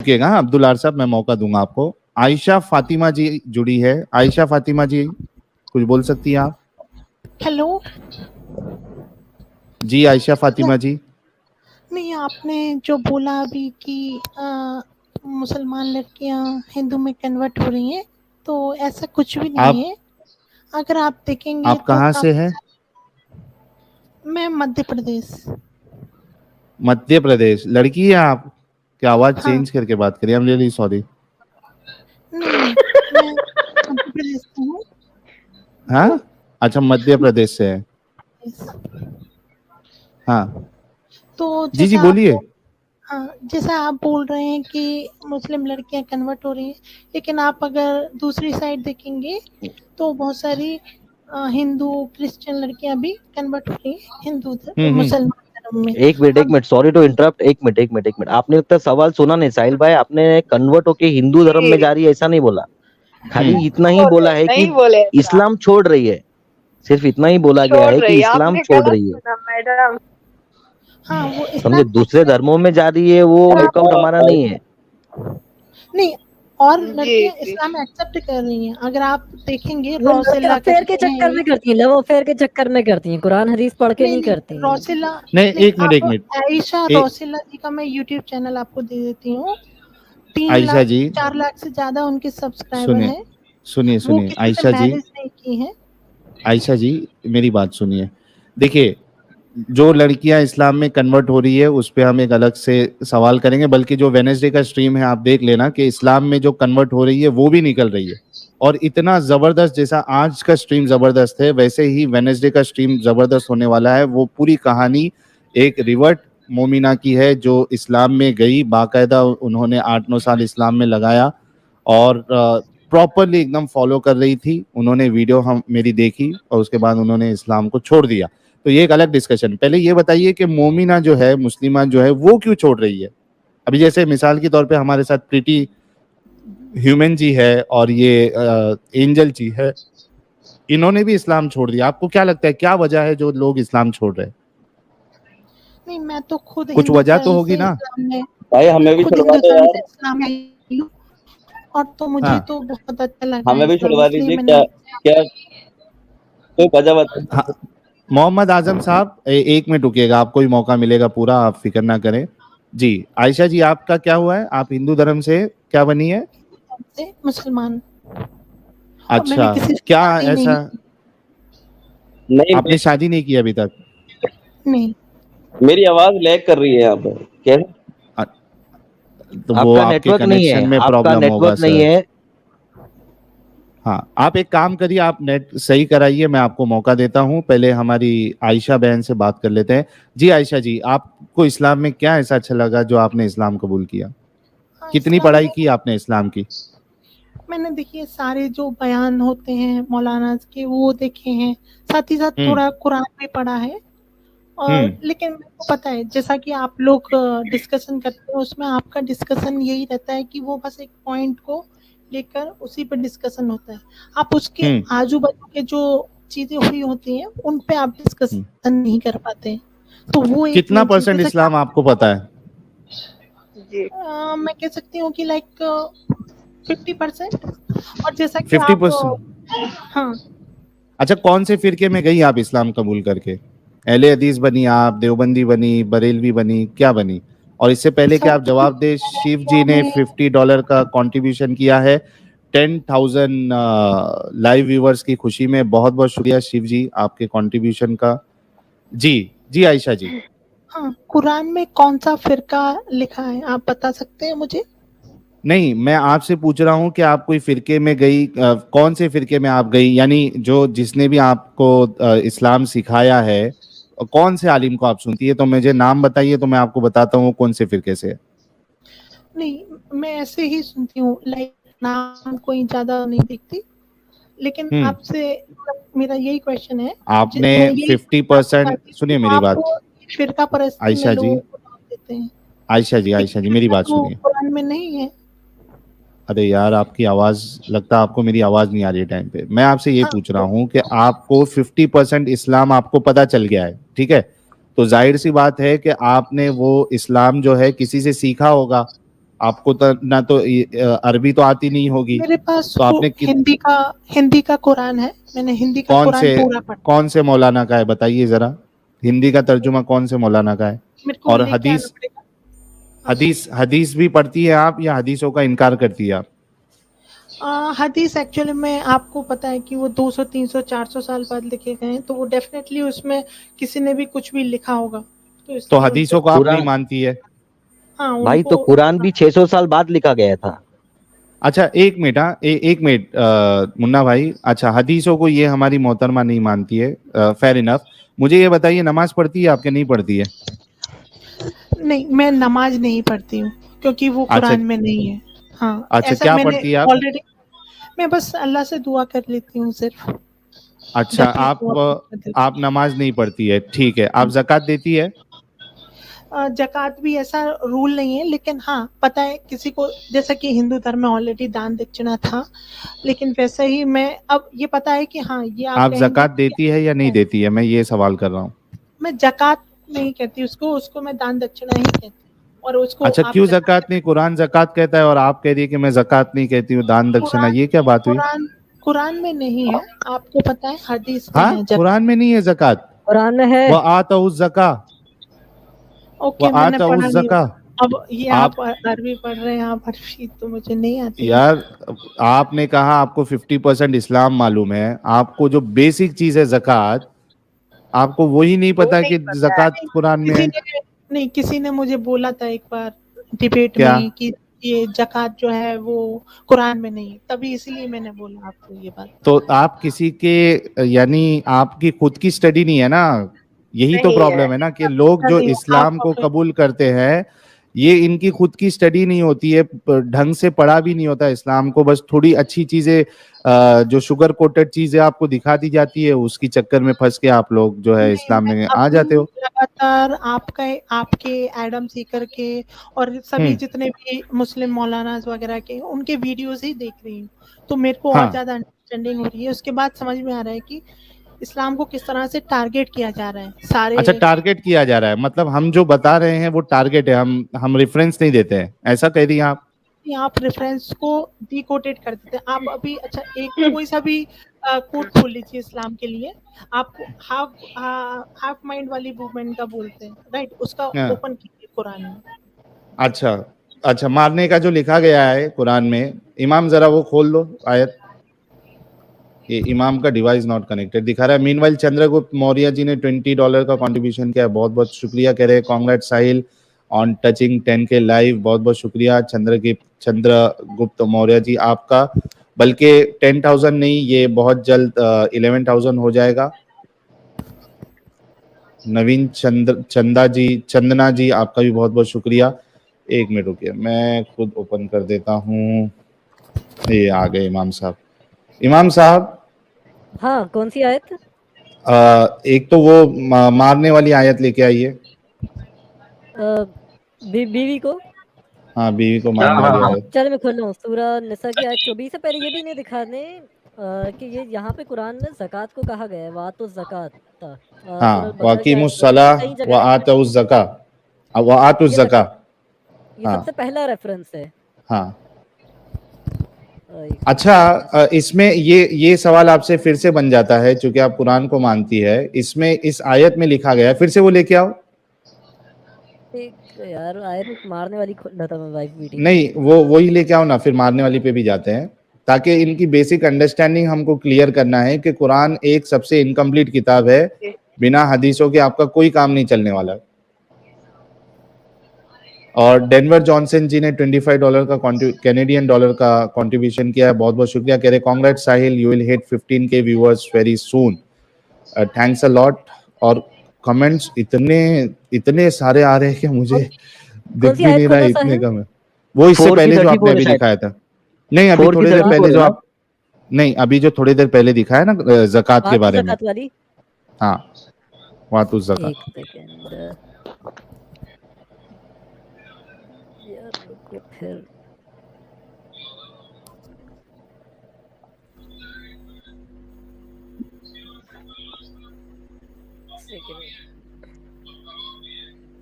रुकिएगा, Abdul are साहब, मैं मौका दूंगा आपको। आयशा फातिमा जी जुड़ी है। आयशा फातिमा जी, कुछ बोल सकती हैं आप? हेलो जी आयशा फातिमा जी। नहीं, आपने जो बोला अभी कि मुसलमान लड़कियां हिंदू में कन्वर्ट हो रही हैं, तो ऐसा कुछ भी नहीं आप है। अगर आप देखेंगे आप तो कहाँ से हैं? मैं मध्य प्रदेश। मध्य प्रदेश। लड़की है आप? क्या आवाज हाँ, चेंज करके बात करिए, आई एम रियली सॉरी। नहीं, मैं मध्य प्रदेश से हूँ। हाँ, अच्छा, मध्य प्रदेश से है। हाँ, तो जी जी जैसा आप बोलिए। हाँ, जैसा आप बोल रहे हैं कि मुस्लिम लड़कियां कन्वर्ट हो रही हैं, लेकिन आप अगर दूसरी साइड देखेंगे तो बहुत सारी हिंदू क्रिश्चियन लड़कियां भी कन्वर्ट हो रही हैं हम्म। मुसलमान धर्म में। एक मिनट, अब सॉरी टू इंटरप्ट, एक मिनट, आपने उतना सवाल सुना नहीं साहिल भाई। आपने कन्वर्ट होके हिंदू धर्म में जा रही है ऐसा नहीं बोला, खाली इतना ही बोला है कि नहीं बोले ऐसा। इस्लाम छोड़ रही है, सिर्फ इतना ही बोला गया छोड़ है कि रही है, इस्लाम आपने छोड़ गलत रही है। सुना मैडम। हाँ, वो समझे, इस्लाम दूसरे धर्मों में जा रही है, वो अकाउंट हमारा नहीं है। नहीं, और जी लड़कियां जी इस्लाम एक्सेप्ट कर रही हैं। अगर आप देखेंगे वो रौसिला अफेयर के करके चक्कर हैं, में करती हैं, लव अफेयर के चक्कर में करती हैं, कुरान हदीस पढ़ के नहीं नहीं, करती हैं। रौसिला नहीं, नहीं, एक आप मिनट। आयशा ए, रौसिला जी का मैं यूट्यूब चैनल आपको दे देती हूँ। 3 आयशा लाख जी 4 लाख से ज्यादा उनके सब्सक्राइबर सुनिए, हैं। सुनिए वो सुनिए किसी से आयशा जी, मैरिज नहीं की हैं। आयशा जी मेरी बात सुनिए। देखिए, जो लड़कियां इस्लाम में कन्वर्ट हो रही है उस पे हम एक अलग से सवाल करेंगे, बल्कि जो वेनेसडे का स्ट्रीम है आप देख लेना कि इस्लाम में जो कन्वर्ट हो रही है वो भी निकल रही है। और इतना जबरदस्त, जैसा आज का स्ट्रीम जबरदस्त है वैसे ही वेनेसडे का स्ट्रीम जबरदस्त होने वाला है। वो पूरी कहानी एक रिवर्ट मोमिना की है जो इस्लाम में गई, बाकायदा उन्होंने 8-9 साल इस्लाम में लगाया और प्रॉपरली एकदम फॉलो कर रही थी। उन्होंने वीडियो हम मेरी देखी और उसके बाद उन्होंने इस्लाम को छोड़ दिया। तो ये एक अलग डिस्कशन। पहले ये बताइए कि मोमिना जो है, मुस्लिमा जो है, वो क्यों छोड़ रही है? अभी जैसे मिसाल के तौर पे हमारे साथ प्रीटी ह्यूमन जी है और ये एंजल जी है, इन्होंने भी इस्लाम छोड़ दिया। आपको क्या लगता है क्या वजह है जो लोग इस्लाम छोड़ रहे हैं? नहीं, मैं तो खुद कुछ हिंदू वजह तो धर्म होगी से ना? इस्लाम में भाई हमें भी खुद छुड़वा हिंदू दो धर्म यार, से इस्लाम में आई हूँ, और तो मुझे हाँ, तो बहुत अच्छा लगा हमें भी इस्लाम, छुड़वा इसलिए दीजिए। मैंने क्या कोई वजह बता। हाँ। मोहम्मद आजम साहब, एक मिनट रुकिएगा, आपको भी मौका मिलेगा पूरा, आप फिक्र ना करें। जी आयशा जी, आपका क्या हुआ है? आप हिंदू धर्म से क्या बनी है? से मुसलमान, और मैंने अच्छा, किसी से क्या शादी ऐसा? नहीं, आपने शादी नहीं की अभी तक? नहीं। मेरी आवाज लैग कर रही है यहाँ पे कैसे? अ, तो वो आपका आपके नेटवर्क नहीं है, कनेक्शन में आपका प्रॉब्लम होगा नेटवर्क नहीं सर। है। हाँ, आप एक काम करिए, आप नेट सही कराइए, मैं आपको मौका देता हूँ। पहले हमारी आयशा बहन से बात कर लेते हैं। जी आयशा जी, आपको इस्लाम में क्या ऐसा अच्छा लगा जो आपने इस्लाम कबूल किया? हाँ, कितनी इस्लाम पढ़ाई में की आपने इस्लाम की? मैंने देखिए सारे जो बयान होते हैं मौलाना के वो देखे हैं, साथ ही साथ हम्म थोड़ा कुरान भी पढ़ा है। और हम्म लेकिन मेरे को पता है, जैसा कि आप लोग डिस्कशन करते हैं उसमें आपका डिस्कशन यही रहता है कि वो बस एक पॉइंट को लेकर उसी पर डिस्कशन होता है। आप उसके हम्म आजू बाजू के जो चीजें हुई होती हैं उन पे आप हम्म। डिस्कशन नहीं कर पाते हैं। तो वो एक कितना मेन चीज, परसेंट जैसा कि इस्लाम आपको पता है? जी मैं कह सकती हूँ कि लाइक 50%। और जैसा कि आप 50%? हाँ, अच्छा, कौन से फिरके में गई आप इस्लाम कबूल करके? अहले हदीस बनी आप, देवबंदी बनी, बरेलवी बनी, क्या बनी? और इससे पहले कि सर आप जवाब दे, शिव जी ने $50 का कंट्रीब्यूशन किया है 10,000 लाइव व्यूवर्स की खुशी में। बहुत बहुत शुक्रिया शिव जी आपके कंट्रीब्यूशन का। जी जी आयशा जी। हाँ, कुरान में कौन सा फिरका लिखा है आप बता सकते हैं मुझे? नहीं, मैं आपसे पूछ रहा हूँ कि आप कोई फिरके में गई, कौन से फिरके में आप गई, यानी जो जिसने भी आपको इस्लाम सिखाया है, कौन से आलिम को आप सुनती है? तो मुझे नाम बताइए तो मैं आपको बताता हूँ कौन से फिरके से है। नहीं, मैं ऐसे ही सुनती हूँ, लाइक नाम कोई ज्यादा नहीं देखती। लेकिन आपसे मेरा यही क्वेश्चन है, आपने मैं यही 50%, सुनिए मेरी बात आपको फिरका परस्ती में आयशा जी, लोगों को नाम देते हैं, आयशा जी, आयशा जी मेरी बात वो सुनिए। कुरान में नहीं है। अरे यार, आपकी आवाज, लगता है आपको मेरी आवाज नहीं आ रही है टाइम पे। मैं आपसे ये हाँ, पूछ रहा हूँ कि आपको 50% इस्लाम आपको पता चल गया है, ठीक है? तो जाहिर सी बात है कि आपने वो इस्लाम जो है किसी से सीखा होगा। आपको तो ना तो अरबी तो आती नहीं होगी, मेरे पास तो आपने हिंदी का कुरान है, मैंने हिंदी का कुरान पूरा पढ़ा। कौन से मौलाना का है बताइए जरा, हिंदी का तर्जुमा कौन से मौलाना का है? मेरे को और लेके आना पड़ेगा। हदीस भी पढ़ती है आप या हदीसों का इनकार करती है आप? हदीस एक्चुअली में आपको पता है कि वो 200 300 400 साल बाद लिखे गए हैं, तो वो डेफिनेटली उसमें किसी ने भी कुछ भी लिखा होगा, तो तो इसलिए हदीसों को आप पूरा नहीं मानती है? हाँ भाई तो उनको कुरान भी 600 साल बाद लिखा गया था। अच्छा एक मिनट, हाँ एक मिनट मुन्ना भाई, अच्छा हदीसों को ये हमारी मोहतरमा नहीं मानती है, फेयर इनफ। मुझे ये बताइए, नमाज पढ़ती है आपके नहीं पढ़ती है? नहीं, मैं नमाज नहीं पढ़ती हूँ क्योंकि वो अच्छा कुरान में नहीं है। हाँ, अच्छा, ऐसा क्या मैंने पढ़ती है आप? ऑलरेडी, मैं बस अल्लाह से दुआ कर लेती हूँ सिर्फ। अच्छा, जब भी दुआ कर देती आप नमाज नहीं पढ़ती है, ठीक है। आप हूँ। ज़कात देती है? जक़ात भी ऐसा रूल नहीं है, लेकिन हाँ पता है किसी को, जैसा कि हिंदू धर्म में ऑलरेडी दान दक्षिणा था, लेकिन वैसे ही मैं अब ये पता है कि हाँ ये आप आप कहेंगे ज़कात कि देती है या नहीं देती है, मैं ये सवाल कर रहा हूँ। मैं जक़ात नहीं कहती उसको, उसको मैं दान दक्षिणा ही कहती हूँ। और उसको अच्छा, आप क्यों ज़कात नहीं? कुरान ज़कात कहता है और आप कह रही है कि मैं ज़कात नहीं कहती हूँ, दान दक्षिणा, कुरान ये क्या बात हुई? कुरान कुरान में नहीं है, आपको पता है हदीस में हाँ, है जक़ात। कुरान में नहीं है ज़कात। कुरान में है। व आता उस ज़का, व ओके, मैंने आता पढ़ा उस नहीं ज़का। होगा। अब ये आप आप अरबी पढ़ रहे हैं, आप अरबी तो मुझे नहीं आती है। यार, आपने कहा आपको 50% इस्लाम मालूम है, आपको जो बेसिक चीज है ज़कात, आपको वही नहीं वो पता नहीं कि पता है। ज़कात कुरान में है? किसी ने मुझे बोला था एक बार डिबेट क्या? में कि ये जक़ात जो है वो कुरान में नहीं है, तभी इसीलिए मैंने बोला आपको ये बात। तो आप किसी के, यानी आपकी खुद की स्टडी नहीं है ना, यही तो नहीं है। प्रॉब्लम है ना, कि लोग कर जो रही हूँ, इस्लाम आउट को ऑफ इट। कबूल करते हैं, ये इनकी खुद की स्टडी नहीं होती है, ढंग से पढ़ा भी नहीं होता इस्लाम को, बस थोड़ी अच्छी चीजें, जो शुगर कोटेड चीजें आपको दिखा दी जाती है, उसकी चक्कर में फंस के आप लोग जो है नहीं, इस्लाम मैं में आ अभी जाते हो। लगातार आपके एडम सीकर के और सभी हम्म। जितने भी मुस्लिम मौलानाज वगैरह के उनके वीडियोस ही देख रही हूँ, तो मेरे को और हाँ, ज्यादा अंडरस्टैंडिंग हो रही है। उसके बाद समझ में आ रहा है कि इस्लाम को किस तरह से टारगेट किया जा रहा है सारे। अच्छा, टारगेट किया जा रहा है, मतलब हम जो बता रहे हैं वो टारगेट है, हम रेफरेंस नहीं देते हैं, ऐसा कह रही हैं आप? आप रेफरेंस को डिकोटेड कर देते हैं। आप अभी अच्छा एक कोई सा भी कोट खोल लीजिए इस्लाम के लिए, आप हाफ माइंड वाली मूवमेंट का बोलते हैं, राइट, उसका हाँ। ओपन कीजिए कुरान में। अच्छा अच्छा, मारने का जो लिखा गया है कुरान में, इमाम जरा वो खोल दो आयत। ये इमाम का डिवाइस नॉट कनेक्टेड दिखा रहा है। मीनवाइल चंद्रगुप्त मौर्य जी ने $20 का कंट्रीब्यूशन किया, बहुत बहुत शुक्रिया कह रहे हैं। कांग्रेट साहिल ऑन टचिंग 10K लाइव, बहुत बहुत शुक्रिया चंद्रगुप्त मौर्य जी आपका। बल्कि 10,000 नहीं, ये बहुत जल्द 11,000 हो जाएगा। नवीन चंदना जी आपका भी बहुत बहुत शुक्रिया। एक मिनट रुकिए, मैं खुद ओपन कर देता हूँ। ये आ गए इमाम साहब। इमाम साहब, हाँ, कौन सी आयत? एक तो वो मारने वाली आयत लेके आइए। बीवी को। हाँ, बीवी को हाँ मारने हाँ वाली हाँ। आयत। चल मैं खोल रहा हूँ, सूरह निसा की आयत 24 से। पहले ये भी नहीं दिखाने कि ये यहाँ पे कुरान में ज़कात को कहा गया है, वातो ज़कात। सूरह हाँ, बकरा की आयत वाकीमुस 24 में सलाह कई व जगह आतुज़ ज़का, व आतुज़ ये ज़का। ये हाँ सबसे पहला रेफरेंस है। हाँ। एक अच्छा, इसमें ये सवाल आपसे फिर से बन जाता है, चूंकि आप कुरान को मानती है, इसमें इस आयत में लिखा गया है, फिर से वो लेके आओ। एक यार आयत मारने वाली खोल रहा था मैं वाइफ वीडियो। नहीं, वो वही लेके आओ ना, फिर मारने वाली पे भी जाते हैं, ताकि इनकी बेसिक अंडरस्टैंडिंग हमको क्लियर करना है कि कुरान एक सबसे इनकम्प्लीट किताब है, बिना हदीसों के आपका कोई काम नहीं चलने वाला। और डेनवर जॉनसन जी ने $25 का कैनेडियन डॉलर का कंट्रीब्यूशन किया है, बहुत बहुत शुक्रिया कह रहे। कांग्रेट साहिल, you will hit 15K viewers very soon, thanks a lot. और कमेंट्स इतने इतने सारे आ रहे हैं कि मुझे कौन दिख सी भी आयत नहीं रहा है, खोलना इतने साहिल? कम है। वो इससे 4 की पहले जो आपने 34 है अभी शायद। दिखाया था। नहीं, अभी 4 की थोड़ी देर 34 पहले है जो ना। आप, नहीं अभी जो थोड़ी देर पहले दिखाया ना ज़कात के वातो बारे में। ज़कात वाली। हाँ, वातु ज़कात। एक सेकेंड यार, रुको फिर।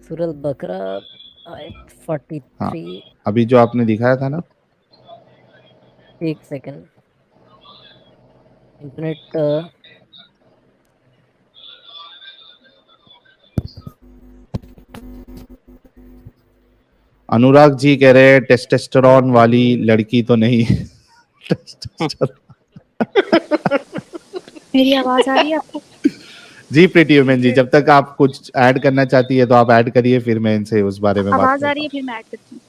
सूरह बकरा आयत 43 अभी जो आपने दिखाया था ना, एक सेकंड इंटरनेट अनुराग जी कह रहे हैं टेस्टोस्टेरोन वाली लड़की तो नहीं। मेरी आवाज आ रही है आपको? जी प्रीति वुमेन जी, जब तक आप कुछ ऐड करना चाहती है तो आप ऐड करिए, फिर मैं इनसे उस बारे में बात आवाज आ करता रही है, हूँ। फिर मैं ऐड करती हूँ।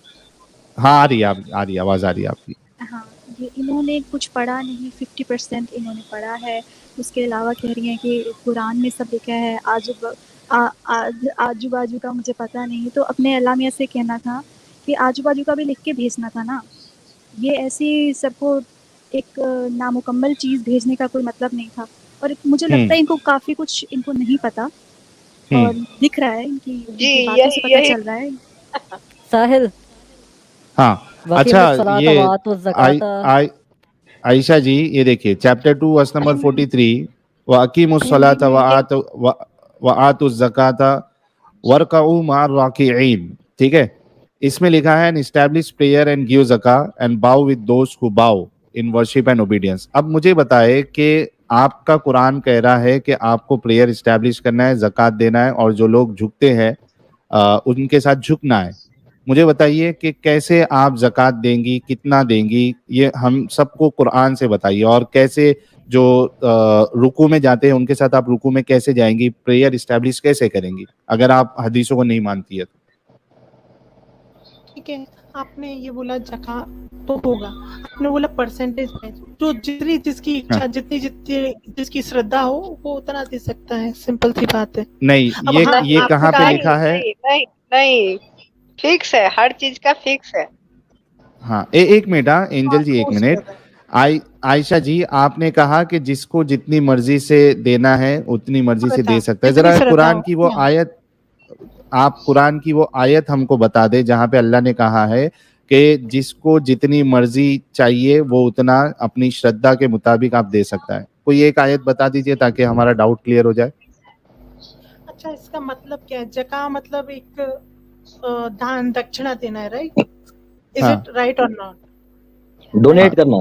हाँ आ रही है, आ रही है, आवाज आ रही है आपकी। हाँ, ये इन्होंने कुछ पढ़ा नहीं, 50% इन्होंने पढ़ा है। उसके अलावा कह रही हैं कि कुरान में सब लिखा है, आजू बाजू का मुझे पता नहीं। तो अपने अल्लाह मियां से कहना था कि आजू बाजू का भी लिख के भेजना था ना। ये ऐसी सबको एक नामुकम्मल चीज़ भेजने का कोई मतलब नहीं था। और मुझे लगता है इनको काफ़ी कुछ इनको नहीं पता, और दिख रहा है इनकी बातों से पता चल रहा है। साहिल हाँ अच्छा, ये आयशा जी ये देखिए चैप्टर 2 वर्स नंबर 43, व अकीमुस्सलाता व आतुज़ ज़काता वरकऊ मार राकिईन। ठीक है, इसमें लिखा है establish prayer and give Zaka and बाउ विद दोस्त हु बाउ इन वर्शिप एंड ओबीडियंस। अब मुझे बताए कि आपका कुरान कह रहा है कि आपको प्रेयर इस्टेब्लिश करना है, ज़कात देना है, और जो लोग झुकते हैं उनके साथ झुकना है। मुझे बताइए कि कैसे आप ज़कात देंगी, कितना देंगी, ये हम सबको कुरान से बताइए। और कैसे जो रुकू में जाते हैं उनके साथ आप रुकू में कैसे जाएंगी, प्रेयर इस्टेब्लिश कैसे करेंगी अगर आप हदीसों को नहीं मानती है तो? ठीक है, आपने ये बोला ज़कात तो होगा, आपने बोला परसेंटेज में जो जितनी जिसकी इच्छा, जितनी जिसकी श्रद्धा हो वो उतना दे सकता है, सिंपल सी बात है। नहीं, ये कहाँ पे लिखा है? नहीं फिक्स है, हर चीज का फिक्स है। हाँ एक मिनट, एंजल जी एक मिनट। आयशा जी आपने कहा कि जिसको जितनी मर्जी से देना है उतनी मर्जी से दे सकता है। जरा कुरान की वो आयत, आप कुरान की वो आयत हमको बता दे जहां पे अल्लाह ने कहा है कि जिसको जितनी मर्जी चाहिए वो उतना अपनी श्रद्धा के मुताबिक आप दे सकता है। कोई एक आयत बता दीजिए ताकि हमारा डाउट क्लियर हो जाए। अच्छा, इसका मतलब क्या है? ज़का मतलब एक दान दक्षिणा देना है, राइट? इज इट राइट और नॉट? डोनेट करना।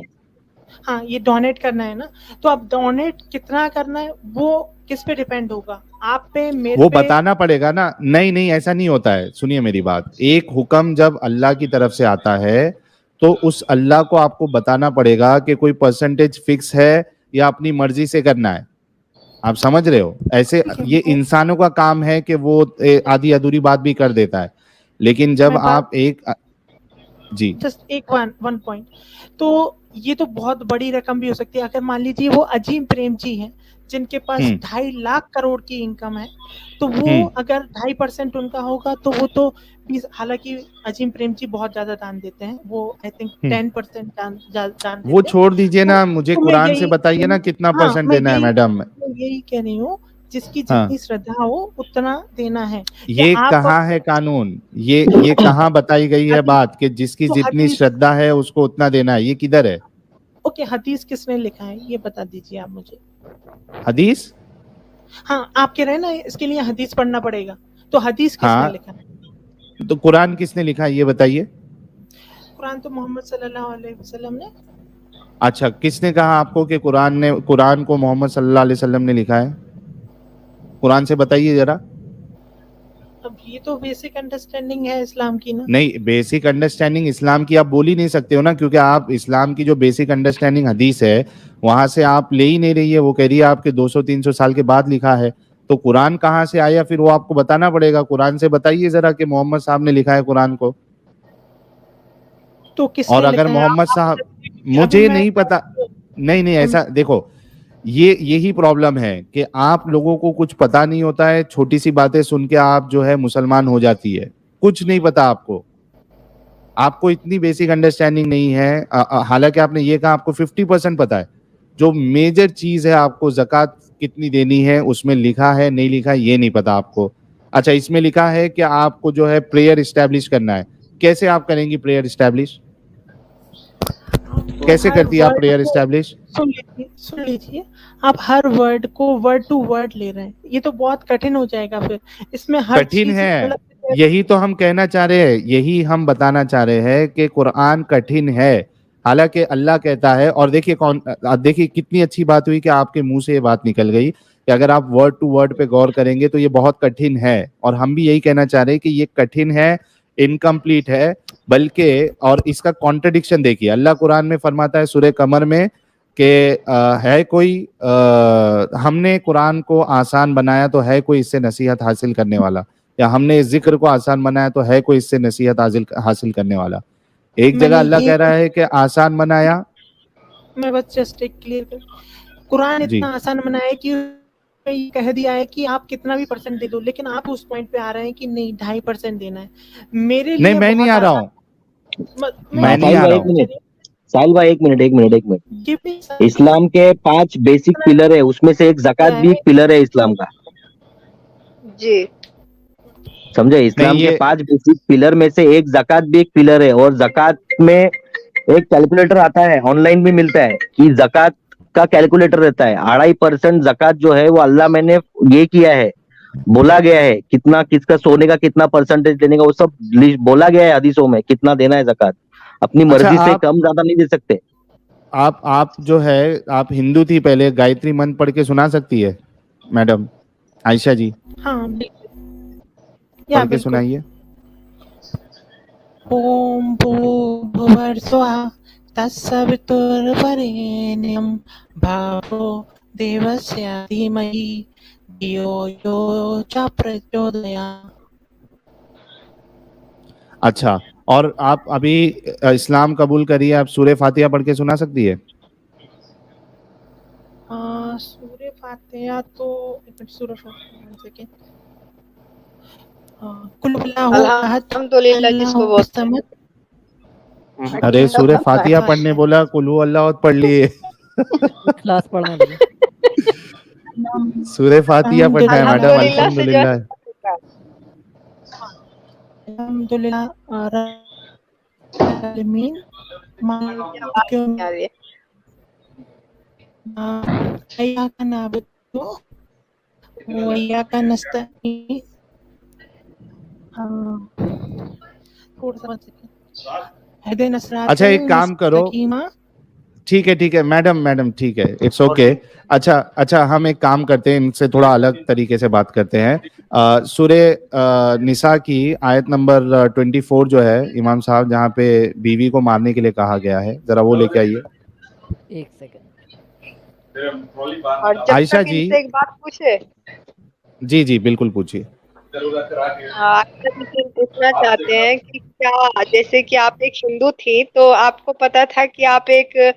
हाँ, ये डोनेट करना है ना। तो अब डोनेट कितना करना है वो किस पे डिपेंड होगा? आप पे, मेरे वो पे? बताना पड़ेगा ना। नहीं ऐसा नहीं होता है, सुनिए मेरी बात। एक हुक्म जब अल्लाह की तरफ से आता है तो उस अल्लाह को आपको बताना पड़ेगा कि कोई परसेंटेज फिक्स है या अपनी मर्जी से करना है। आप समझ रहे हो? ऐसे ये इंसानों का काम है कि वो आधी अधूरी बात भी कर देता है, लेकिन जब आप एक जी जस्ट एक वन पॉइंट, तो ये तो बहुत बड़ी रकम भी हो सकती है। अगर मान लीजिए वो अजीम प्रेम जी हैं जिनके पास 2.5 लाख करोड़ की इनकम है, तो वो अगर 2.5% उनका होगा तो वो तो 20, हालांकि अजीम प्रेम जी बहुत ज्यादा दान देते हैं, वो आई थिंक 10% दान देते वो छोड़ दीजिए ना, मुझे कुरान से बताइए ना कितना परसेंट देना है मैडम। मैं यही कह रही हूँ, जिसकी जितनी श्रद्धा हो उतना देना है। ये कहाँ है कानून? ये कहाँ बताई गई है बात कि जिसकी जितनी श्रद्धा है उसको उतना देना है? ये किधर है? ओके, हदीस किसने लिखा है ये बता दीजिए आप मुझे। हदीस? हाँ, आप कह रहे हैं ना इसके लिए हदीस पढ़ना पड़ेगा, तो हदीस किसने लिखा है? तो कुरान किसने लिखा है ये बताइए। कुरान तो मोहम्मद सल्लल्लाहु अलैहि वसल्लम ने। अच्छा, किसने कहा आपको कि कुरान को मोहम्मद सल्लल्लाहु अलैहि वसल्लम ने लिखा है? कुरान से बताइए जरा। अब ये तो बेसिक अंडरस्टैंडिंग है इस्लाम की ना। नहीं, बेसिक अंडरस्टैंडिंग इस्लाम की आप बोल ही नहीं सकते हो ना, क्योंकि आप इस्लाम की जो बेसिक अंडरस्टैंडिंग हदीस है वहां से आप ले ही नहीं रही है। वो कह रही है आपके 200-300 साल के बाद लिखा है, तो कुरान कहाँ से आया? फिर वो आपको बताना पड़ेगा। कुरान से बताइए जरा कि मोहम्मद साहब ने लिखा है कुरान को। तो किसने और अगर मोहम्मद साहब, मुझे नहीं पता। नहीं ऐसा देखो, यही प्रॉब्लम है कि आप लोगों को कुछ पता नहीं होता है। छोटी सी बातें सुन के आप जो है मुसलमान हो जाती है, कुछ नहीं पता आपको इतनी बेसिक अंडरस्टैंडिंग नहीं है। हालांकि आपने ये कहा आपको 50% पता है। जो मेजर चीज है आपको ज़कात कितनी देनी है उसमें लिखा है, नहीं लिखा ये नहीं पता आपको। अच्छा, इसमें लिखा है कि आपको जो है प्रेयर इस्टेब्लिश करना है। कैसे आप करेंगी प्रेयर इस्टेब्लिश? कैसे करती है आप प्रेयर इस्टेब्लिश? सुन लीजिए, आप हर वर्ड को वर्ड टू वर्ड ले रहे हैं, ये तो बहुत कठिन हो जाएगा। फिर इसमें हर कठिन है, यही तो हम कहना चाह रहे हैं, यही हम बताना चाह रहे हैं कि कुरान कठिन है, हालांकि अल्लाह कहता है। और देखिए कितनी अच्छी बात हुई कि आपके मुंह से ये बात निकल गई कि अगर आप वर्ड टू वर्ड पे गौर करेंगे तो ये बहुत कठिन है। और हम भी यही कहना चाह रहे हैं कि ये कठिन है, इनकम्प्लीट है, बल्कि और इसका कॉन्ट्रडिक्शन देखिए, अल्लाह कुरान में फरमाता है सूरह कमर में कि है कोई हमने कुरान को आसान बनाया तो है कोई इससे नसीहत हासिल करने वाला, या हमने इस जिक्र को आसान बनाया तो है कोई इससे नसीहत हासिल करने वाला। एक जगह अल्लाह कह रहा है कि आसान बनाया, मैं बस जस्ट एक क्लियर कर, कुरान इतना आसान बनाया है कि कह दिया है कि आप कितना भी परसेंट दे दो, लेकिन आप उस पॉइंट पे आ रहे हैं कि नहीं 2.5% देना है। मेरे लिए नहीं मैं नहीं आ रहा हूँ, मैं नहीं आ रहा हूँ। साहिल भाई एक मिनट। इस्लाम के 5 बेसिक पिलर है, उसमें से एक ज़कात भी एक पिलर है इस्लाम का। जी समझे? इस्लाम के 5 बेसिक पिलर में से एक ज़कात भी एक पिलर है। और ज़कात में एक कैलकुलेटर आता है, ऑनलाइन भी मिलता है कि ज़कात का कैलकुलेटर रहता है। 2.5% ज़कात जो है वो अल्लाह मैंने ये किया है, बोला गया है कितना, किसका सोने का कितना परसेंटेज देने का, वो सब बोला गया है हदीसों में, कितना देना है ज़कात। अपनी मर्जी से कम ज्यादा नहीं दे सकते। आप जो है, आप हिंदू थी पहले, गायत्री मंत्र पढ़ के सुना सकती है मैडम आयशा जी? हाँ पढ़ के सुनाइए। ओम भूर्भुवः स्वः तत्सवितुर्वरेण्यं भर्गो देवस्य धीमहि धियो यो च प्रचोदयात्। अच्छा, और आप अभी इस्लाम कबूल करिए, आप सूरह फातिहा पढ़ के सुना सकती है? सूरह फातिहा तो सूरह फातिहा कुल हुवल्लाहु अहद अल्हम्दुलिल्लाह जिसको बोलते हैं। अरे सूरह फातिहा पढ़ने बोला, कुल हुवल्लाहु अहद पढ़ लिए। क्लास पढ़ने लगे। सूरह फातिहा पढ़ना है मैडम। अल्हम्दुलिल्लाह अल्हम्दुलिल्लाह आलमीन इय्याका नअबुदु व इय्याका नस्तईन। अच्छा एक काम करो, ठीक है मैडम ठीक है, इट्स ओके। अच्छा हम एक काम करते हैं, इनसे थोड़ा अलग तरीके से बात करते हैं। सूरह निसा की आयत नंबर 24 जो है इमाम साहब, जहाँ पे बीवी को मारने के लिए कहा गया है, जरा वो लेके आइए। एक सेकंड। आयशा जी एक बात पूछे? जी बिल्कुल पूछिए। पूछना चाहते हैं कि क्या, जैसे कि आप एक हिंदू थी तो आपको पता था कि आप एक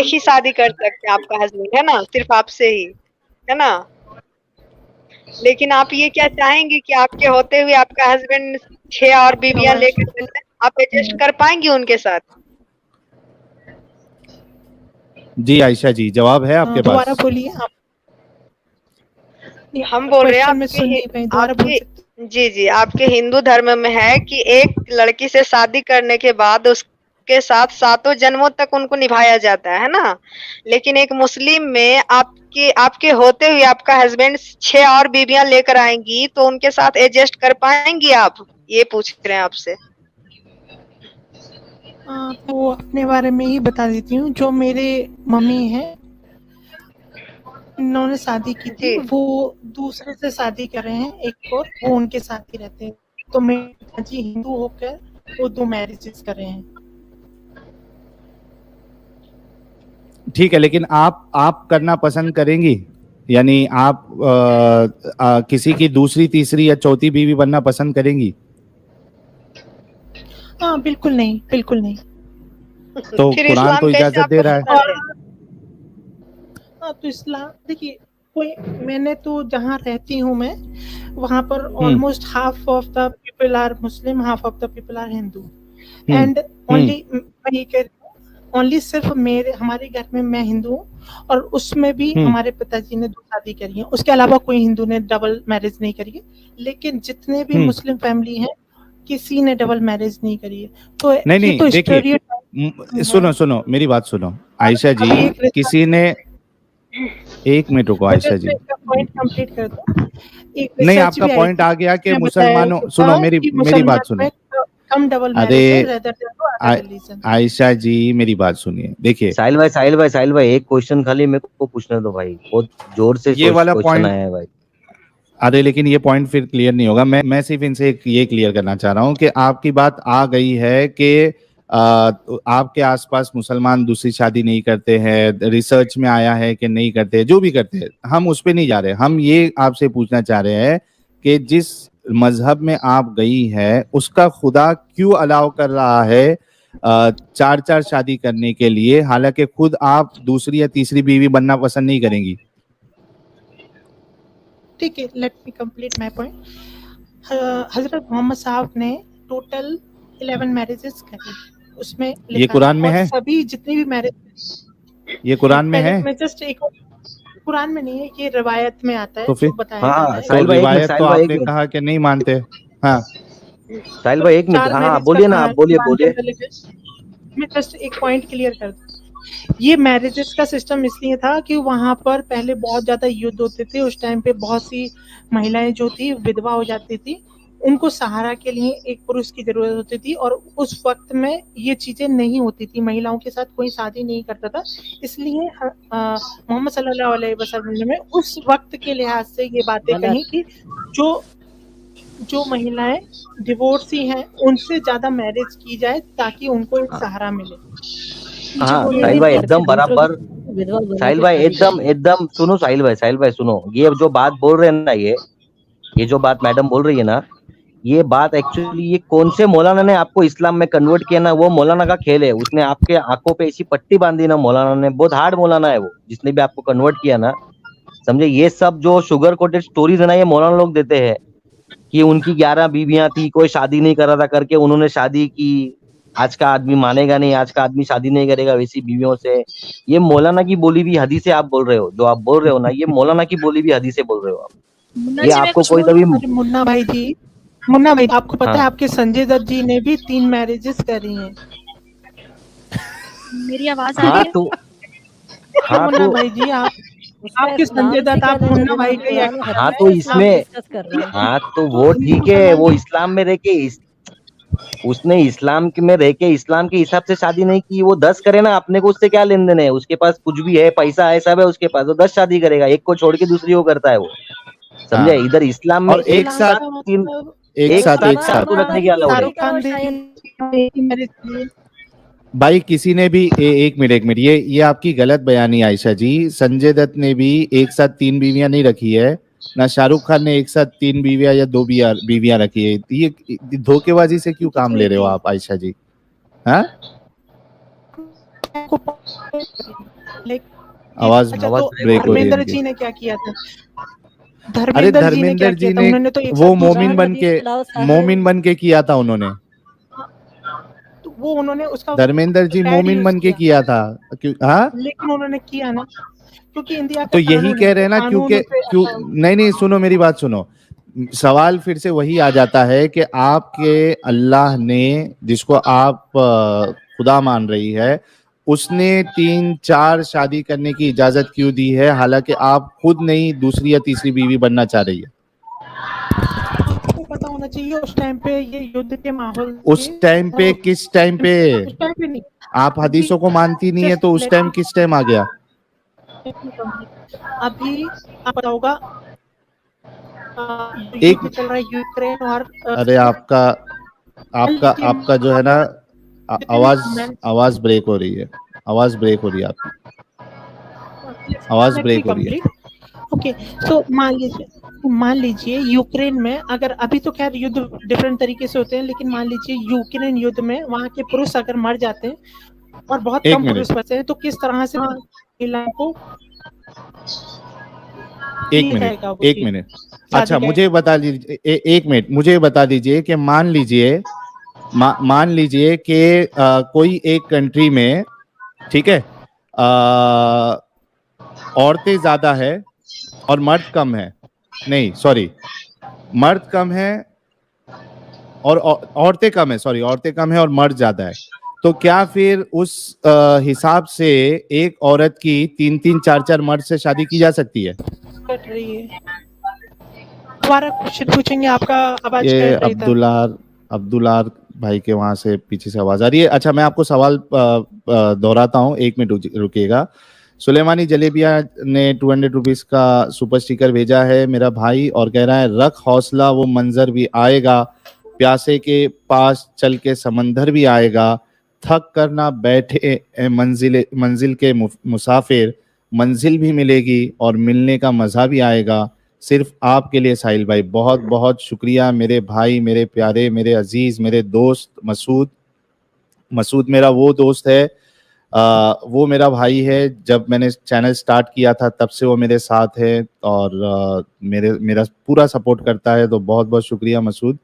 ही शादी कर सकते हैं, आपका हस्बैंड है ना, सिर्फ आपसे ही, है ना? लेकिन आप ये क्या चाहेंगे कि आपके होते हुए आपका हस्बैंड 6 और बीवियां लेकर, आप एडजस्ट कर पाएंगे उनके साथ? जी आयशा जी, जवाब है आपके पास? दोबारा बोलिए आप। हम बोल रहे हैं आपके जी आपके हिंदू धर्म में है कि एक लड़की से शादी करने के बाद उसके साथ 7 जन्मों तक उनको निभाया जाता है ना, लेकिन एक मुस्लिम में आपके होते हुए आपका हस्बैंड 6 और बीवियां लेकर आएंगी तो उनके साथ एडजस्ट कर पाएंगी आप? ये पूछ रहे हैं आपसे। तो अपने बारे में ही बता देती हूँ। जो मेरे मम्मी हैं, उन्होंने शादी की थी, वो दूसरे से शादी कर रहे हैं एक और, वो उनके साथ ही रहते हैं। तो मेरे पिताजी हिंदू होकर वो 2 मैरिजेस कर रहे हैं। ठीक है, लेकिन आप करना पसंद करेंगी? यानी आप किसी की दूसरी, तीसरी या चौथी बीवी बनना पसंद करेंगी? हाँ बिल्कुल नहीं, बिल्कुल नहीं। तो कुरान तो इजाजत दे रहा है। हाँ तो इस्लाम देखिए, कोई मैंने तो जहाँ रहती हूँ मैं, वहाँ पर almost half of the people are Muslim, half of the people are Hindu, and only मैं ये कह रही हूँ, ओनली सिर्फ हमारे घर में मैं हिंदू हूँ, और उसमें भी हमारे पिताजी ने 2 शादी करी है, उसके अलावा कोई हिंदू ने डबल मैरिज नहीं करी है। लेकिन जितने भी मुस्लिम फैमिली हैं, किसी ने डबल मैरिज नहीं करी है। तो नहीं तो देखिए, सुनो मेरी बात सुनो आयशा जी, किसी ने, एक मिनट रुको आयशा जी, पॉइंट कंप्लीट कर दूं। एक नहीं, रिसर्च आपका भी आई पॉइंट थी, आ गया कि उसमें बताया मुसलमानों, गया सुनो कि मेरी बात मुसलमान सुनो। में कम डबल अरे मैरिज है rather than to other religion। Ayesha ji मेरी बात सुनिए, देखिए साहिल भाई एक क्वेश्चन खाली मेरे को पूछने दो भाई, बहुत जोर से ये वाला क्वेश्चन पॉइंट, आया है भाई। अरे लेकिन ये पॉइंट फिर क्लियर नहीं होगा। मैं सिर्फ इनसे ये क्लियर करना चाह रहा हूँ कि आपकी बात आ गई है कि आपके आसपास मुसलमान दूसरी शादी नहीं करते हैं, रिसर्च में आया है कि नहीं करते, जो भी करते हैं, हम उस पर नहीं जा रहे। हम ये आपसे पूछना चाह रहे हैं कि जिस मजहब में आप गई है उसका खुदा क्यों अलाउ कर रहा है 4 शादी करने के लिए, हालांकि खुद आप दूसरी या तीसरी बीवी बनना पसंद नहीं करेंगी। ठीक है, let me complete my point. हजरत मोहम्मद साहब ने टोटल 11 मैरिजेस करी, उसमें ये कुरान में है? सभी जितनी भी मैरिज ये कुरान में है? मैं जस्ट एक, कुरान में नहीं है, ये रिवायत में आता है तो फिर जो बताया जाता है। तो रिवायत तो आपने कहा कि नहीं मानते। हाँ साहिल भाई एक मिनट, हाँ बोलिए ना, आप बोलिए। मैं जस्ट एक पॉइंट क्लियर कर दूं। ये मैरिजेस का सिस्टम इसलिए था कि वहां पर पहले बहुत ज्यादा युद्ध होते थे, उस टाइम पे बहुत सी महिलाएं जो थी विधवा हो जाती थी, उनको सहारा के लिए एक पुरुष की जरूरत होती थी, और उस वक्त में ये चीजें नहीं होती थी, महिलाओं के साथ कोई शादी नहीं करता था। इसलिए मोहम्मद सल्लल्लाहु अलैहि वसल्लम ने उस वक्त के लिहाज से ये बातें कही कि जो महिलाएं डिवोर्सी हैं उनसे ज्यादा मैरिज की जाए ताकि उनको एक सहारा मिले। हाँ साहिल भाई एकदम बराबर, साहिल भाई एकदम सुनो, साहिल भाई सुनो, ये जो बात बोल रहे हैं ना, ये जो बात मैडम बोल रही है ना, ये बात एक्चुअली ये कौन से मौलाना ने आपको इस्लाम में कन्वर्ट किया ना, वो मौलाना का खेल है। उसने आपके आंखों पे ऐसी पट्टी बांधी ना, मौलाना ने, बहुत हार्ड मौलाना है वो, जिसने भी आपको कन्वर्ट किया ना, समझे। ये सब जो शुगर कोटेड स्टोरीज है ना, ये मौलाना लोग देते हैं कि उनकी 11 बीवियां थी, कोई शादी नहीं कर रहा था करके उन्होंने शादी की। आज का आदमी मानेगा नहीं, आज का आदमी शादी नहीं करेगा वैसी बीवियों से। ये मौलाना की बोली भी हदीसें आप बोल रहे हो, जो आप बोल रहे हो ना, ये मौलाना की बोली भी हदीसें बोल रहे हो आप। ये आपको कोई तभी मुन्ना भाई आपको पता है आपके संजय दत्त जी ने भी 3 मैरिजेस करी हैं। मेरी आवाज आ रही है? मुन्ना भाई जी, आपके संजय दत्त, आप मुन्ना भाई का, हाँ तो इसमें, हाँ तो वो ठीक है, वो इस्लाम में रह के उसने इस्लाम में रह के इस्लाम के हिसाब से शादी नहीं की, वो 10 करे ना, अपने को उससे क्या लेन देन है। उसके पास कुछ भी है, पैसा है, सब है उसके पास, वो 10 शादी करेगा, एक को छोड़ के दूसरी वो करता है वो, समझे। इधर इस्लाम में एक साथ रखने की अलाउड है भाई। किसी ने भी एक मिनट ये आपकी गलत बयानी आयशा जी। संजय दत्त ने भी एक साथ 3 बीवियां नहीं रखी है, ना शाहरुख खान ने एक साथ 3 बीवियां या 2 बीवियां रखी है। ये धोखेबाजी से क्यों काम ले रहे हो आप आयशा जी? हाँ, आवाज ब्रेक हो रही है। धर्मेंद्र जी ने क्या किया था? अरे धर्मेंद्र जी ने वो मोमिन बन के किया था उन्होंने। वो उन्होंने उसका धर्मेंद्र जी मोमिन बन के किया था। हाँ, लेकिन उन्होंने किया ना, क्योंकि इंडिया तो यही कह रहे हैं ना, क्यों नहीं सुनो मेरी बात सुनो। सवाल फिर से वही आ जाता है कि आपके अल्लाह ने, जिसको आप खुदा मान रही है, उसने 3-4 शादी करने की इजाजत क्यों दी है, हालांकि आप खुद नहीं दूसरी या तीसरी बीवी बनना चाह रही है। पता होना चाहिए उस टाइम पे ये युद्ध के माहौल, उस टाइम पे किस टाइम पे? आप हदीसों को मानती नहीं है तो उस टाइम किस टाइम आ गया? अभी आप पता होगा एक चल रहा है यूक्रेन और अरे आपका जो है ना, आवाज ब्रेक हो रही है, आवाज ब्रेक हो रही है आपकी, आवाज ब्रेक हो रही है। ओके, तो मान लीजिए यूक्रेन में, अगर अभी तो खैर युद्ध डिफरेंट तरीके से होते हैं, लेकिन मान लीजिए यूक्रेन युद्ध में वहां के पुरुष अगर मर जाते हैं और बहुत कम पुरुष बचते हैं, तो किस तरह से महिलाओं को एक मिनट अच्छा मुझे बता दीजिए, एक मिनट मुझे बता दीजिए कि मान लीजिए कि कोई एक कंट्री में, ठीक है, औरतें ज्यादा है और मर्द कम है, नहीं सॉरी, मर्द कम है और औरतें कम है, सॉरी औरतें कम है और मर्द ज्यादा है, तो क्या फिर उस हिसाब से एक औरत की 3-3 4-4 मर्द से शादी की जा सकती है? कट रही है। दोबारा क्वेश्चन पूछेंगे, आपका आवाज ये कट रही था। अब्दुलार भाई के वहां से पीछे से आवाज आ रही है। अच्छा, मैं आपको सवाल दोहराता हूँ, 1 मिनट रुकिएगा। सुलेमानी जलेबिया ने 200 रुपीज का सुपर स्टिकर भेजा है मेरा भाई, और कह रहा है रख हौसला, वो मंजर भी आएगा, प्यासे के पास चल के समंदर भी आएगा, थक कर ना बैठे मंजिल के मुसाफिर, मंजिल भी मिलेगी और मिलने का मजा भी आएगा, सिर्फ आपके लिए साहिल भाई। बहुत बहुत शुक्रिया मेरे भाई, मेरे प्यारे, मेरे अजीज, मेरे दोस्त मसूद मेरा वो दोस्त है, वो मेरा भाई है। जब मैंने चैनल स्टार्ट किया था तब से वो मेरे साथ है और मेरा पूरा सपोर्ट करता है, तो बहुत बहुत शुक्रिया मसूद।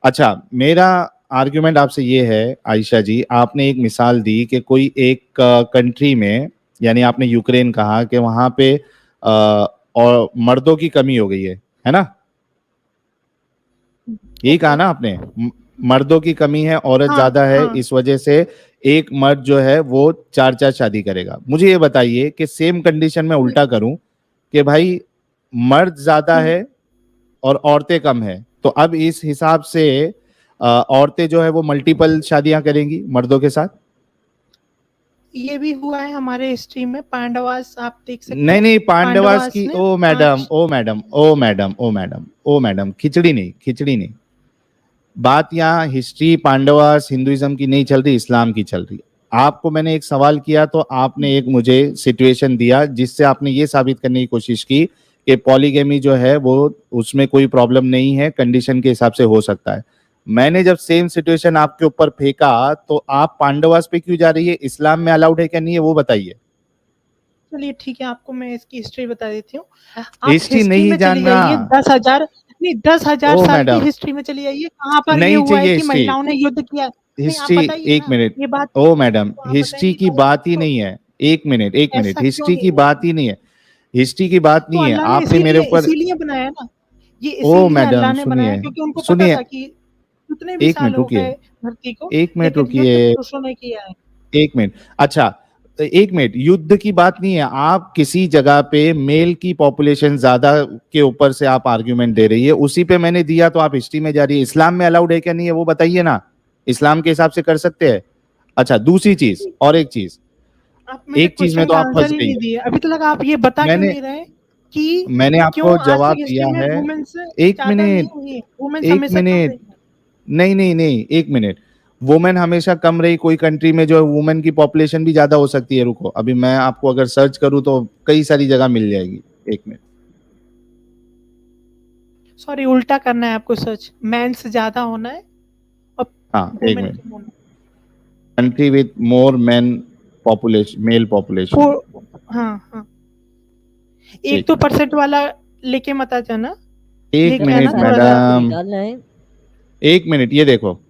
अच्छा, मेरा आर्ग्यूमेंट आपसे ये है आयशा जी, आपने एक मिसाल दी कि कोई एक कंट्री में, यानी आपने यूक्रेन कहा कि वहां पे और मर्दों की कमी हो गई है ना? यही कहा ना आपने, मर्दों की कमी है, औरत ज्यादा है, इस वजह से एक मर्द जो है वो 4 शादी करेगा। मुझे ये बताइए कि सेम कंडीशन में उल्टा करूं कि भाई मर्द ज्यादा है और औरतें कम है, तो अब इस हिसाब से औरतें जो है वो मल्टीपल शादियां करेंगी मर्दों के साथ। ये भी हुआ है हमारे हिस्ट्री में, पांडवास आप देख सकते नहीं नहीं, पांडवास की, ने ओ मैडम, खिचड़ी नहीं। बात यहाँ हिस्ट्री पांडवास हिंदुइज्म की नहीं चल रही, इस्लाम की चल रही है। आपको मैंने एक सवाल किया तो आपने एक मुझे सिचुएशन दिया जिससे आपने ये साबित करने की कोशिश की कि पॉलीगेमी जो है वो उसमें कोई प्रॉब्लम नहीं है, कंडीशन के हिसाब से हो सकता है। मैंने जब सेम सिचुएशन आपके ऊपर फेंका तो आप पांडवास पे क्यों जा रही है? इस्लाम में अलाउड है क्या नहीं है वो बताइए। चलिए ठीक है, आपको मैं इसकी हिस्ट्री बता देती हूँ। हिस्ट्री नहीं जानना, 10,000 साल की हिस्ट्री में चली जाइए, कहाँ पर ये हुआ है कि महिलाओं ने युद्ध किया? हिस्ट्री, एक मिनट, ये बात, ओ मैडम, हिस्ट्री की बात ही नहीं है। एक मिनट, हिस्ट्री की बात ही नहीं है, हिस्ट्री की बात नहीं है। आपने मेरे ऊपर इसीलिए बनाया ना, ये ओ इसीलिए अल्लाह मैडम ने बनाया क्योंकि उनको पता था कि कितने भी साल हो गए धरती को, एक मिनट लेकिन रुकिए, युद्ध पुरुषों ने किया है। एक मिनट, अच्छा एक मिनट, युद्ध की बात नहीं है। आप किसी जगह पे मेल की पॉपुलेशन ज्यादा के ऊपर से आप आर्ग्यूमेंट दे रही है, उसी पे मैंने दिया तो आप हिस्ट्री में जा रही है। इस्लाम में अलाउड है क्या नहीं है वो बताइए ना, इस्लाम के हिसाब से कर सकते हैं। अच्छा, दूसरी चीज, और एक चीज में तो आप फंस गई। अभी तक आप ये बता क्यों नहीं रहे कि मैंने आपको जवाब दिया है। एक मिनट, वुमेन हमेशा कम रही, कोई कंट्री में जो है वुमेन की पॉपुलेशन भी ज्यादा हो सकती है। रुको, अभी मैं आपको अगर सर्च करूं तो कई सारी जगह मिल जाएगी। एक मिनट, सॉरी, उल्टा करना है आपको, सर्च मेंस ज्यादा होना है। हाँ, एक minute, country with more main population, mail population. हाँ, एक तो % वाला लेके मत आ जाना। एक मिनट मैडम, एक मिनट, ये देखो,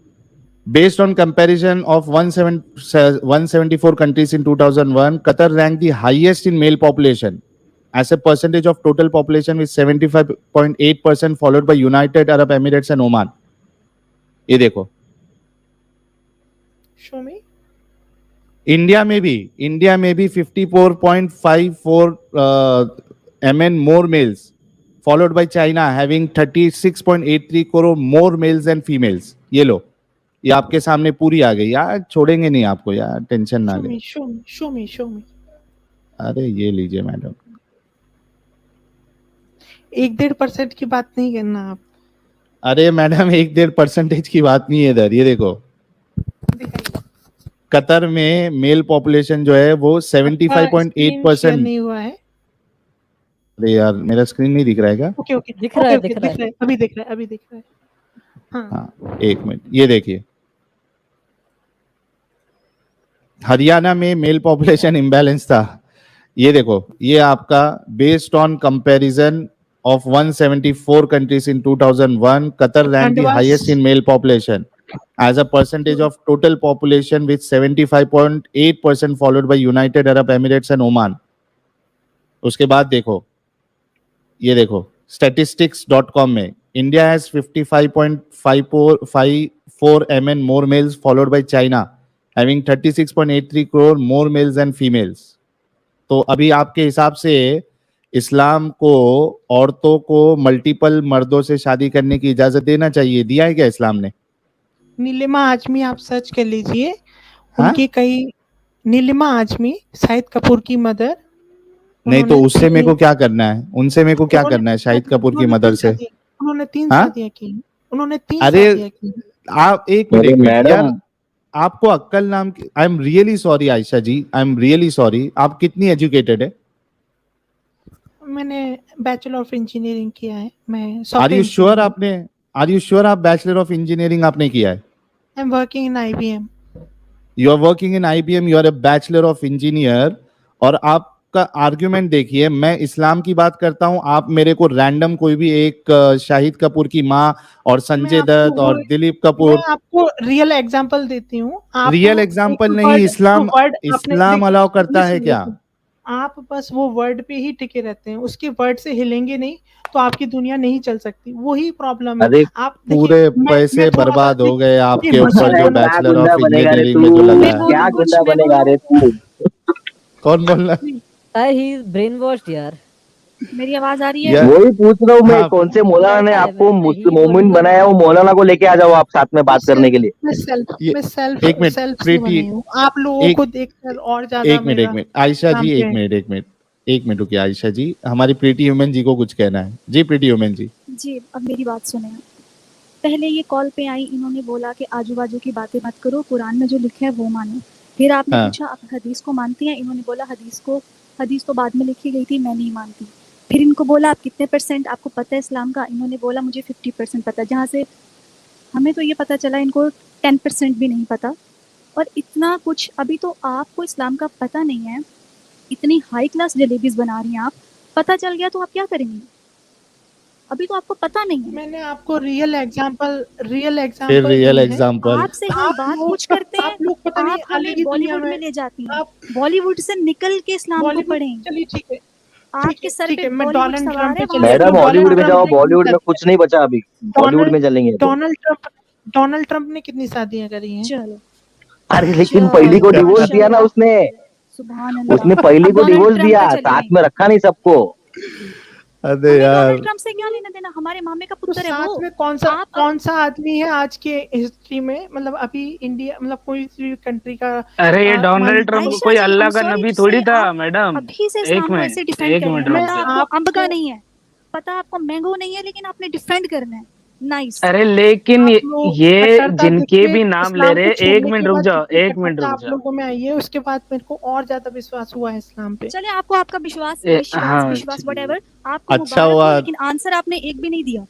based on comparison of 174 countries in 2001, Qatar ranked the highest in male population as a percentage of total population with 75.8%, followed by United Arab Emirates and Oman. ये देखो, show me. इंडिया में भी 54.54 MN more males, followed by China having 36.83 crore more males and females. ये लो, ये आपके सामने पूरी आ गई यार, छोड़ेंगे नहीं आपको यार, टेंशन ना ले। show me. अरे ये लीजिए मैडम, 1-1.5% की बात नहीं करना आप। अरे मैडम 1-1.5% की बात नहीं है इधर, ये देखो, कतर में मेल पॉपुलेशन जो है वो 75.8% नहीं हुआ है। अरे यार मेरा स्क्रीन नहीं दिख रहा है क्या? ओके, दिख रहा है, अभी दिख रहा है। हाँ, एक मिनट, ये देखिए, हरियाणा में मेल पॉपुलेशन इम्बैलेंस था। ये देखो, ये आपका based on comparison of 174 countries in 2001, Qatar rank the highest in male population as a percentage of total population with 75.8%, followed by United Arab Emirates and Oman. उसके बाद देखो, ये देखो, statistics.com में India has 55.54 MN more males, followed by China having 36.83 crore more males and females. तो अभी आपके हिसाब से इस्लाम को औरतों को मल्टीपल मर्दों से शादी करने की इजाजत देना चाहिए, दिया है क्या इस्लाम ने? नीलिमा आजमी आप सर्च कर लीजिए, हाँ? उनकी कई, नीलिमा आजमी शाहिद कपूर की मदर। नहीं तो उससे मेरे को क्या करना है, उनसे मेरे को क्या करना है शाहिद कपूर की मदर से? उन्होंने 3 हाँ? शादियां की, उन्होंने 3 अरे शादियां की। आप एक मिनट यार, आपको अक्कल नाम की, I am really sorry Ayesha ji, I am really sorry, आप कितनी एजुकेटेड है? मैंने बैचलर ऑफ इंजीनियरिंग किया है। मैं आर यू श्योर आप बैचलर ऑफ इंजीनियरिंग आपने किया है? I am working in IBM। You are working in IBM, you are a bachelor of engineer, और आपका आर्ग्यूमेंट देखिए, मैं इस्लाम की बात करता हूं, आप मेरे को रैंडम कोई भी एक शाहिद कपूर की माँ और संजय दत्त और दिलीप कपूर, मैं आपको रियल एग्जांपल देती हूँ। रियल एग्जांपल नहीं, इस्लाम अलाउ करता है क्या? आप बस वो वर्ड पे ही टिके रहते हैं, उसके वर्ड से हिलेंगे नहीं तो आपकी दुनिया नहीं चल सकती, वही प्रॉब्लम है। आप पूरे पैसे बर्बाद हो गए आपके ऊपर जो बैचलर ऑफ इंजीनियरिंग में जो लगा है। क्या गुंडा बनेगा रे तू? कौन बोल रहा है? ही इज ब्रेन वॉश्ड यार। मेरी आवाज आ रही है? वही पूछ रहा हूँ मैं, हाँ। कौन से मौलाना ने आपको मोमिन बनाया? वो मौलाना को लेके आ जाओ आप साथ में बात करने के लिए। मैं सेल्फ एक मिनट, सेल्फ से प्रीति, बनी हूँ। आप लोगों को देखकर और ज्यादा एक मिनट आयशा जी, एक मिनट रुकिए आयशा जी, हमारी प्रीति ह्यूमन जी को कुछ कहना है। जी प्रीति ह्यूमन जी। जी, अब मेरी बात सुने। पहले ये कॉल पे आई, इन्होंने बोला कि आजू बाजू की बातें मत करो, कुरान में जो लिखा है वो मानो। फिर आपने पूछा आप हदीस को मानती हैं? इन्होंने बोला हदीस तो बाद में लिखी गई थी, मैं नहीं मानती। फिर इनको बोला आप कितने % आपको पता है इस्लाम का? इन्होंने बोला मुझे 50% पता है, जहाँ से हमें तो ये पता चला इनको 10% भी नहीं पता। और इतना कुछ अभी तो आपको इस्लाम का पता नहीं है, इतनी हाई क्लास जलेबीज बना रही हैं आप, पता चल गया तो आप क्या करेंगे? अभी तो आपको पता नहीं है। मैंने आपको रियल एग्जांपल आपसे हम बात कुछ करते हैं, आप हमें बॉलीवुड में ले जाती हैं, बॉलीवुड से निकल के इस्लाम को पढ़ें। चलिए ठीक है, आपके सर पे मैं बॉलीवुड डोनाल्ड सवार है। मैडम हॉलीवुड में जाओ, बॉलीवुड में कुछ नहीं बचा अभी, बॉलीवुड में चलेंगे। डोनाल्ड ट्रंप ने कितनी शादियां करी हैं? चलो, अरे लेकिन पहली को डिवोर्स दिया ना उसने, उसने पहली को डिवोर्स दिया, साथ में रखा नहीं सबको। अरे यार, डोनाल्ड ट्रंप से क्या लेना देना? हमारे मामे का पुत्र है वो। में कौन सा आदमी है आज के हिस्ट्री में, मतलब अभी इंडिया, मतलब कोई भी कंट्री का? अरे ये डोनाल्ड ट्रंप कोई अल्लाह का नबी थोड़ी था मैडम। अभी से इस्लाम को ऐसे डिफेंड कर रहे हैं। आपको अंब का नहीं है पता, आपको मैंगो नहीं है, लेकिन आपने डिफेंड करना है। नाइस। अरे लेकिन ये जिनके भी नाम ले रहे, एक मिनट रुक जाओ। आप लोगों में आइए, उसके बाद मेरे को और ज्यादा विश्वास हुआ है इस्लाम पे। चले, आपको आपका विश्वास व्हाटएवर, आपको अच्छा हुआ, लेकिन आंसर आपने एक भी नहीं दिया।